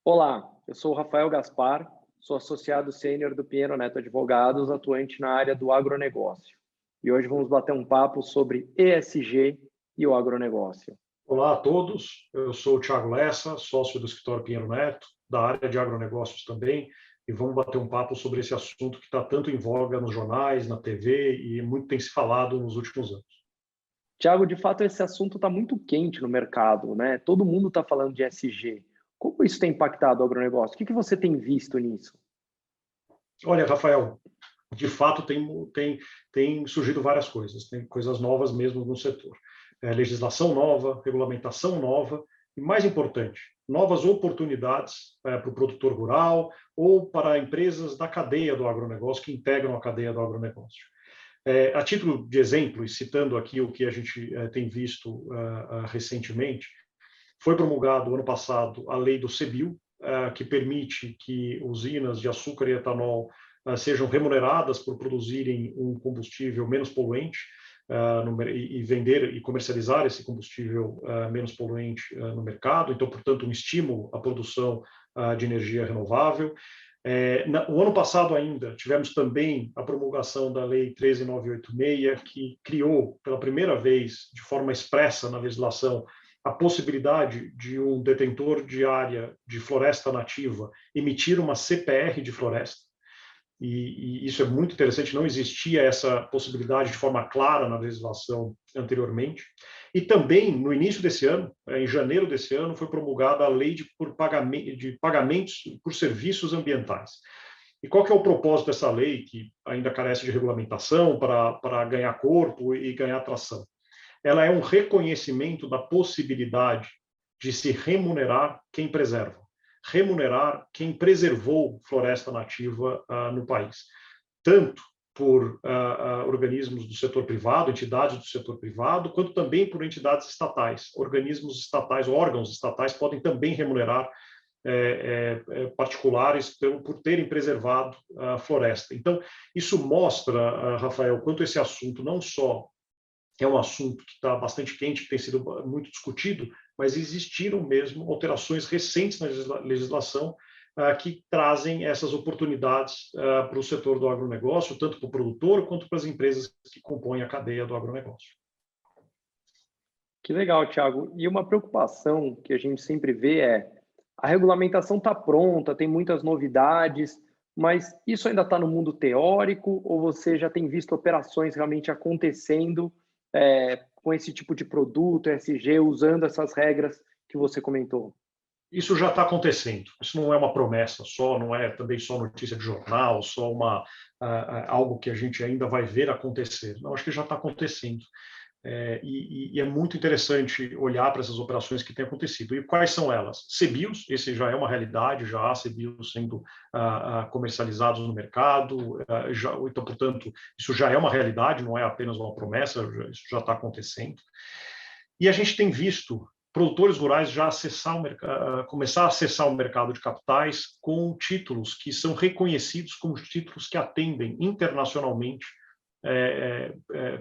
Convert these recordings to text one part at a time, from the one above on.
Olá, eu sou o Rafael Gaspar, sou associado sênior do Pinheiro Neto Advogados, atuante na área do agronegócio. E hoje vamos bater um papo sobre ESG e o agronegócio. Olá a todos, eu sou o Thiago Lessa, sócio do escritório Pinheiro Neto, da área de agronegócios também, e vamos bater um papo sobre esse assunto que está tanto em voga nos jornais, na TV e muito tem se falado nos últimos anos. Tiago, de fato, esse assunto está muito quente no mercado, né? Todo mundo está falando de ESG. Como isso tem impactado o agronegócio? O que você tem visto nisso? Olha, Rafael, de fato tem surgido várias coisas, tem coisas novas mesmo no setor. Legislação nova, regulamentação nova e, mais importante, novas oportunidades para o produtor rural ou para empresas da cadeia do agronegócio que integram a cadeia do agronegócio. A título de exemplo, e citando aqui o que a gente tem visto recentemente, foi promulgado ano passado a lei do CBIO, que permite que usinas de açúcar e etanol sejam remuneradas por produzirem um combustível menos poluente e vender e comercializar esse combustível menos poluente no mercado. Então, portanto, um estímulo à produção de energia renovável. O ano passado ainda tivemos também a promulgação da Lei 13.986, que criou pela primeira vez, de forma expressa na legislação, a possibilidade de um detentor de área de floresta nativa emitir uma CPR de floresta. E isso é muito interessante, não existia essa possibilidade de forma clara na legislação anteriormente. E também, no início desse ano, em janeiro desse ano, foi promulgada a lei de pagamentos por serviços ambientais. E qual que é o propósito dessa lei, que ainda carece de regulamentação para ganhar corpo e ganhar atração? Ela é um reconhecimento da possibilidade de se remunerar quem preserva, remunerar quem preservou floresta nativa no país, tanto por organismos do setor privado, entidades do setor privado, quanto também por entidades estatais. Organismos estatais, órgãos estatais podem também remunerar particulares por terem preservado a floresta. Então, isso mostra, Rafael, quanto esse assunto não só é um assunto que está bastante quente, que tem sido muito discutido, mas existiram mesmo alterações recentes na legislação que trazem essas oportunidades para o setor do agronegócio, tanto para o produtor quanto para as empresas que compõem a cadeia do agronegócio. Que legal, Thiago. E uma preocupação que a gente sempre vê é a regulamentação está pronta, tem muitas novidades, mas isso ainda está no mundo teórico ou você já tem visto operações realmente acontecendo com esse tipo de produto, ESG, usando essas regras que você comentou? Isso já está acontecendo. Isso não é uma promessa só, não é também só notícia de jornal, só algo que a gente ainda vai ver acontecer. Não, acho que já está acontecendo. E é muito interessante olhar para essas operações que têm acontecido. E quais são elas? CBIOS, esse já é uma realidade, já há CBIOS sendo comercializados no mercado, então, portanto, isso já é uma realidade, não é apenas uma promessa, isso já está acontecendo. E a gente tem visto produtores rurais já começar a acessar o mercado de capitais com títulos que são reconhecidos como títulos que atendem internacionalmente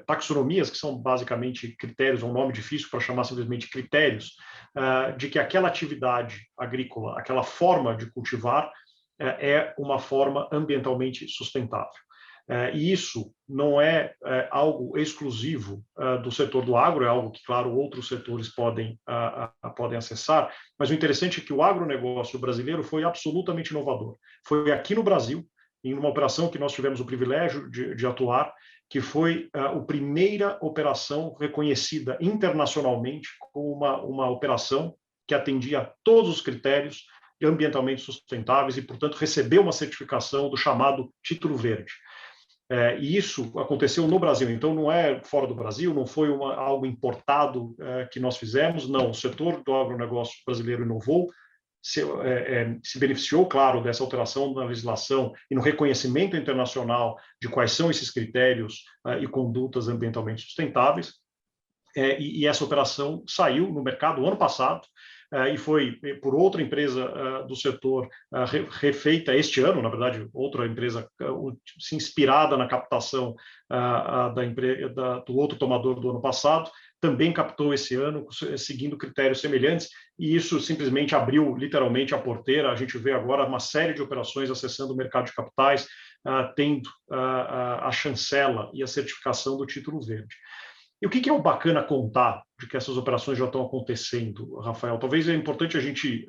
taxonomias, que são basicamente critérios, um nome difícil para chamar simplesmente critérios, de que aquela atividade agrícola, aquela forma de cultivar, é uma forma ambientalmente sustentável. E isso não é algo exclusivo do setor do agro, é algo que, claro, outros setores podem acessar, mas o interessante é que o agronegócio brasileiro foi absolutamente inovador. Foi aqui no Brasil, em uma operação que nós tivemos o privilégio de atuar, que foi a primeira operação reconhecida internacionalmente como uma operação que atendia todos os critérios ambientalmente sustentáveis e, portanto, recebeu uma certificação do chamado Título Verde. E isso aconteceu no Brasil, então não é fora do Brasil, não foi algo importado que nós fizemos, não, o setor do agronegócio brasileiro inovou, se beneficiou, claro, dessa alteração na legislação e no reconhecimento internacional de quais são esses critérios e condutas ambientalmente sustentáveis, e essa operação saiu no mercado ano passado, e foi por outra empresa do setor refeita este ano, na verdade, outra empresa se inspirada na captação do outro tomador do ano passado, também captou esse ano, seguindo critérios semelhantes, e isso simplesmente abriu literalmente a porteira. A gente vê agora uma série de operações acessando o mercado de capitais, tendo a chancela e a certificação do título verde. E o que é o bacana contar de que essas operações já estão acontecendo, Rafael? Talvez é importante a gente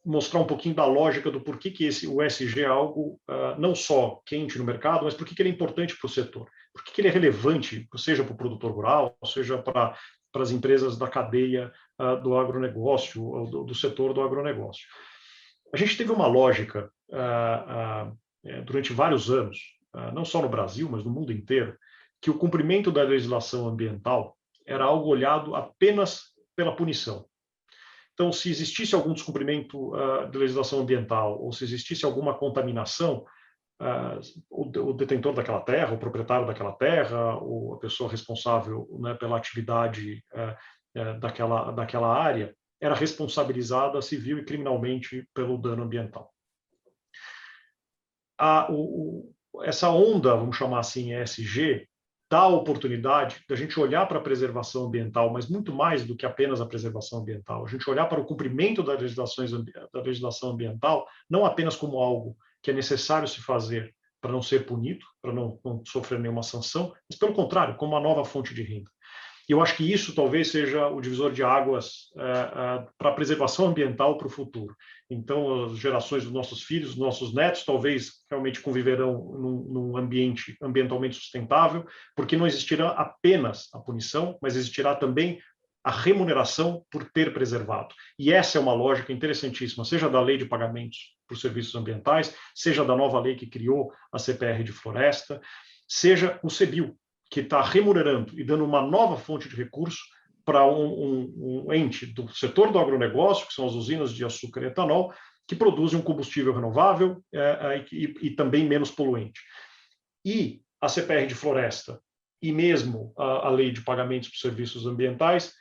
mostrar um pouquinho da lógica do porquê que o ESG é algo não só quente no mercado, mas por que ele é importante para o setor. Por que ele é relevante, seja para o produtor rural, seja para as empresas da cadeia do agronegócio, ou do setor do agronegócio. A gente teve uma lógica durante vários anos, não só no Brasil, mas no mundo inteiro, que o cumprimento da legislação ambiental era algo olhado apenas pela punição. Então, se existisse algum descumprimento da legislação ambiental, ou se existisse alguma contaminação, o detentor daquela terra, o proprietário daquela terra, ou a pessoa responsável, né, pela atividade daquela área, era responsabilizada civil e criminalmente pelo dano ambiental. Essa onda, vamos chamar assim, ESG, dá a oportunidade da gente olhar para a preservação ambiental, mas muito mais do que apenas a preservação ambiental. A gente olhar para o cumprimento da legislação ambiental, não apenas como algo que é necessário se fazer para não ser punido, para não sofrer nenhuma sanção, mas, pelo contrário, como uma nova fonte de renda. E eu acho que isso talvez seja o divisor de águas para a preservação ambiental para o futuro. Então, as gerações dos nossos filhos, dos nossos netos, talvez realmente conviverão num ambiente ambientalmente sustentável, porque não existirá apenas a punição, mas existirá também a remuneração por ter preservado. E essa é uma lógica interessantíssima, seja da lei de pagamentos por serviços ambientais, seja da nova lei que criou a CPR de floresta, seja o CBIO, que está remunerando e dando uma nova fonte de recurso para um ente do setor do agronegócio, que são as usinas de açúcar e etanol, que produzem um combustível renovável e também menos poluente. E a CPR de floresta e mesmo a lei de pagamentos por serviços ambientais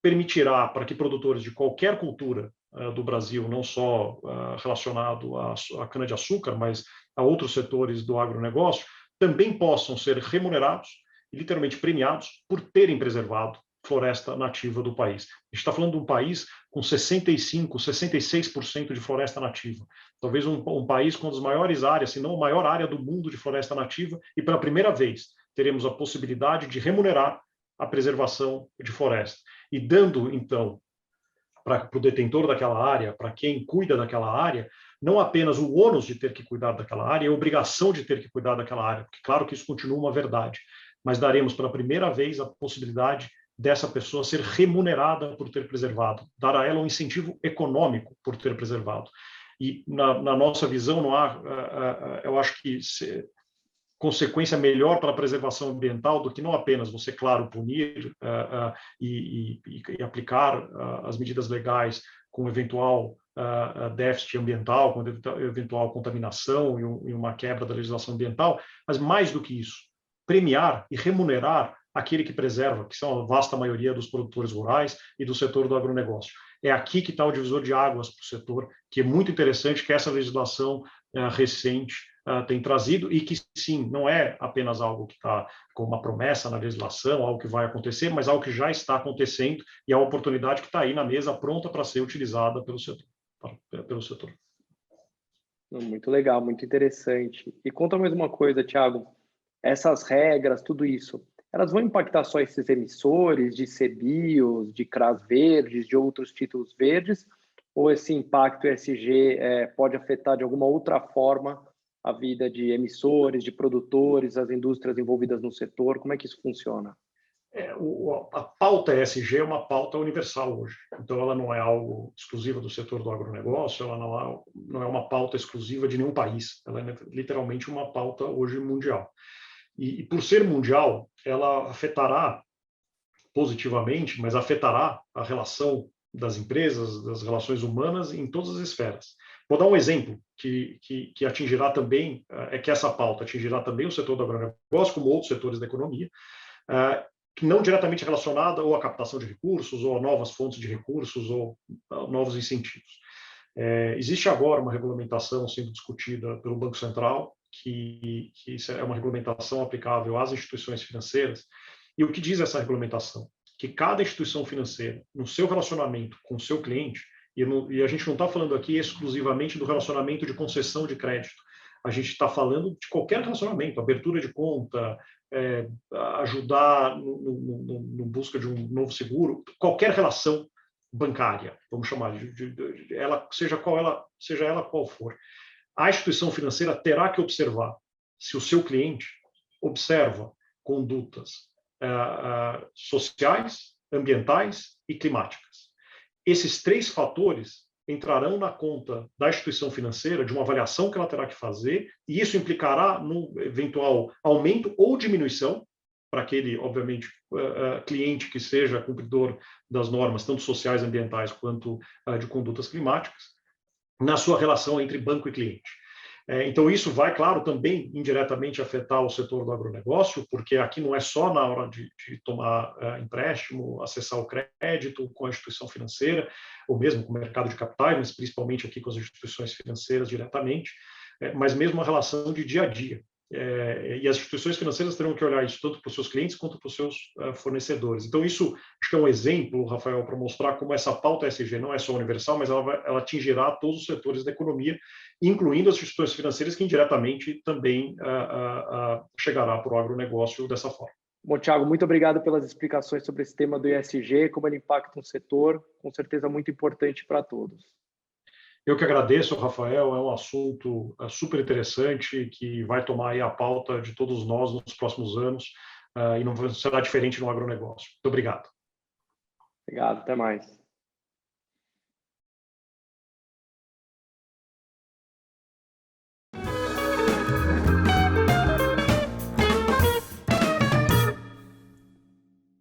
permitirá para que produtores de qualquer cultura do Brasil, não só relacionado à cana-de-açúcar, mas a outros setores do agronegócio, também possam ser remunerados e literalmente premiados por terem preservado floresta nativa do país. A gente está falando de um país com 65%, 66% de floresta nativa. Talvez um país com as maiores áreas, se não a maior área do mundo de floresta nativa, e pela primeira vez teremos a possibilidade de remunerar a preservação de floresta. E dando, então, para o detentor daquela área, para quem cuida daquela área, não apenas o ônus de ter que cuidar daquela área, a obrigação de ter que cuidar daquela área, porque claro que isso continua uma verdade, mas daremos pela primeira vez a possibilidade dessa pessoa ser remunerada por ter preservado, dar a ela um incentivo econômico por ter preservado. E na nossa visão não há, eu acho que consequência melhor para a preservação ambiental do que não apenas você, claro, punir e aplicar as medidas legais com eventual déficit ambiental, com eventual contaminação e uma quebra da legislação ambiental, mas mais do que isso, premiar e remunerar aquele que preserva, que são a vasta maioria dos produtores rurais e do setor do agronegócio. É aqui que está o divisor de águas para o setor, que é muito interessante que essa legislação recente tem trazido e que, sim, não é apenas algo que está com uma promessa na legislação, algo que vai acontecer, mas algo que já está acontecendo e é a oportunidade que está aí na mesa pronta para ser utilizada pelo setor. Muito legal, muito interessante. E conta mais uma coisa, Thiago, essas regras, tudo isso, elas vão impactar só esses emissores de CBIOS, de CRAs verdes, de outros títulos verdes, ou esse impacto ESG pode afetar de alguma outra forma a vida de emissores, de produtores, as indústrias envolvidas no setor? Como é que isso funciona? A pauta ESG é uma pauta universal hoje. Então, ela não é algo exclusivo do setor do agronegócio, ela não é uma pauta exclusiva de nenhum país. Ela é literalmente uma pauta hoje mundial. E por ser mundial, ela afetará positivamente, mas afetará a relação das empresas, das relações humanas em todas as esferas. Vou dar um exemplo que atingirá também, que essa pauta atingirá também o setor do agronegócio, como outros setores da economia, que não diretamente relacionada ou à captação de recursos, ou a novas fontes de recursos, ou a novos incentivos. Existe agora uma regulamentação sendo discutida pelo Banco Central, que é uma regulamentação aplicável às instituições financeiras, E o que diz essa regulamentação? Que cada instituição financeira, no seu relacionamento com o seu cliente, e a gente não está falando aqui exclusivamente do relacionamento de concessão de crédito, a gente está falando de qualquer relacionamento, abertura de conta, ajudar no busca de um novo seguro, qualquer relação bancária, vamos chamar seja ela qual for. A instituição financeira terá que observar se o seu cliente observa condutas sociais, ambientais e climáticas. Esses 3 fatores entrarão na conta da instituição financeira de uma avaliação que ela terá que fazer, e isso implicará no eventual aumento ou diminuição para aquele, obviamente, cliente que seja cumpridor das normas, tanto sociais, ambientais, quanto de condutas climáticas, na sua relação entre banco e cliente. Então, isso vai, claro, também indiretamente afetar o setor do agronegócio, porque aqui não é só na hora de tomar empréstimo, acessar o crédito com a instituição financeira, ou mesmo com o mercado de capitais, mas principalmente aqui com as instituições financeiras diretamente, mas mesmo a relação de dia a dia. E as instituições financeiras terão que olhar isso tanto para os seus clientes quanto para os seus fornecedores. Então, isso acho que é um exemplo, Rafael, para mostrar como essa pauta ESG não é só universal, mas ela atingirá todos os setores da economia, incluindo as instituições financeiras, que indiretamente também chegará para o agronegócio dessa forma. Bom, Thiago, muito obrigado pelas explicações sobre esse tema do ESG, como ele impacta no setor, com certeza muito importante para todos. Eu que agradeço, Rafael, é um assunto super interessante que vai tomar aí a pauta de todos nós nos próximos anos e não será diferente no agronegócio. Muito obrigado. Obrigado, até mais.